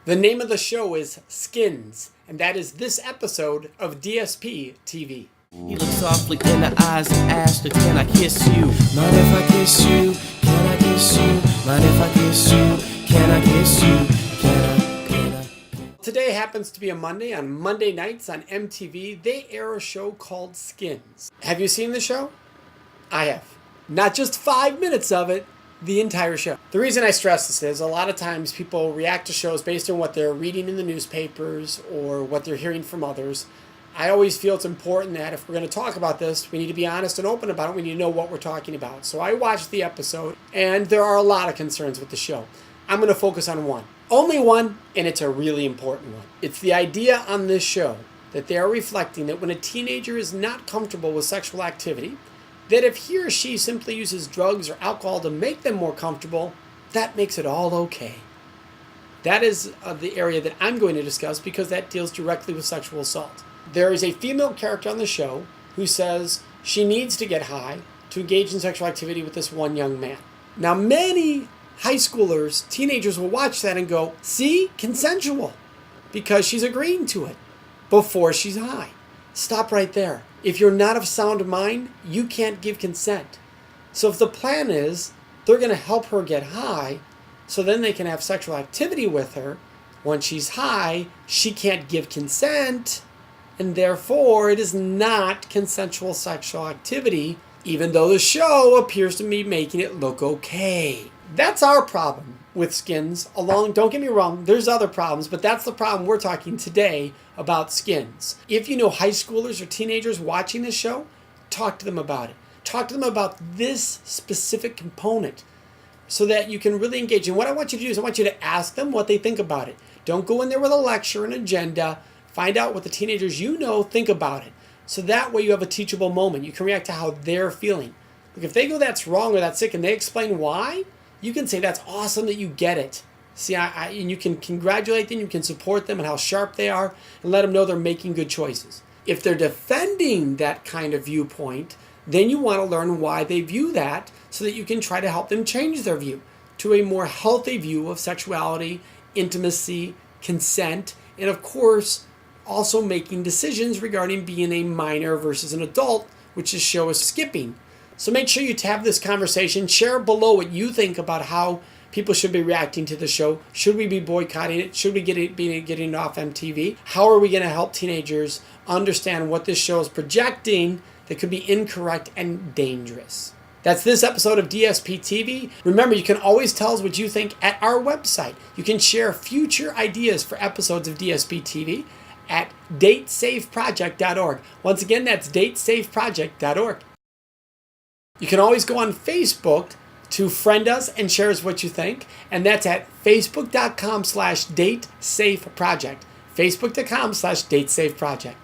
The name of the show is Skins, and that is this episode of DSP TV. He looked softly in the eyes and asked her, can I kiss you? Mind if I kiss you? Can I kiss you? Mind if I kiss you? Can I kiss you? Can I? Today happens to be a Monday. On Monday nights on MTV, they air a show called Skins. Have you seen the show? I have. Not just 5 minutes of it, the entire show. The reason I stress this is a lot of times people react to shows based on what they're reading in the newspapers or what they're hearing from others. I always feel it's important that if we're going to talk about this, we need to be honest and open about it. We need to know what we're talking about. So I watched the episode, and there are a lot of concerns with the show. I'm going to focus on one. Only one, and it's a really important one. It's the idea on this show that they are reflecting that when a teenager is not comfortable with sexual activity, that if he or she simply uses drugs or alcohol to make them more comfortable, that makes it all okay. That is the area that I'm going to discuss because that deals directly with sexual assault. There is a female character on the show who says she needs to get high to engage in sexual activity with this one young man. Now, many high schoolers, teenagers will watch that and go, see, consensual, because she's agreeing to it before she's high. Stop right there. If you're not of sound mind, you can't give consent. So if the plan is they're going to help her get high so then they can have sexual activity with her, when she's high, she can't give consent, and therefore it is not consensual sexual activity, even though the show appears to be making it look okay. That's our problem with Skins. Don't get me wrong, there's other problems, but that's the problem we're talking today about Skins. If you know high schoolers or teenagers watching this show, talk to them about it. Talk to them about this specific component so that you can really engage. And what I want you to do is I want you to ask them what they think about it. Don't go in there with a lecture, an agenda. Find out what the teenagers you know think about it. So that way you have a teachable moment. You can react to how they're feeling. Look, if they go that's wrong or that's sick and they explain why, you can say that's awesome that you get it. See, and you can congratulate them, you can support them and how sharp they are, and let them know they're making good choices. If they're defending that kind of viewpoint, then you want to learn why they view that so that you can try to help them change their view to a more healthy view of sexuality, intimacy, consent, and of course, also making decisions regarding being a minor versus an adult, which this show is skipping. So make sure you have this conversation. Share below what you think about how people should be reacting to the show. Should we be boycotting it? Should we be getting it off MTV? How are we going to help teenagers understand what this show is projecting that could be incorrect and dangerous? That's this episode of DSP TV. Remember, you can always tell us what you think at our website. You can share future ideas for episodes of DSP TV at datesafeproject.org. Once again, that's datesafeproject.org. You can always go on Facebook to friend us and share us what you think, and that's at facebook.com/datesafeproject. facebook.com/datesafeproject.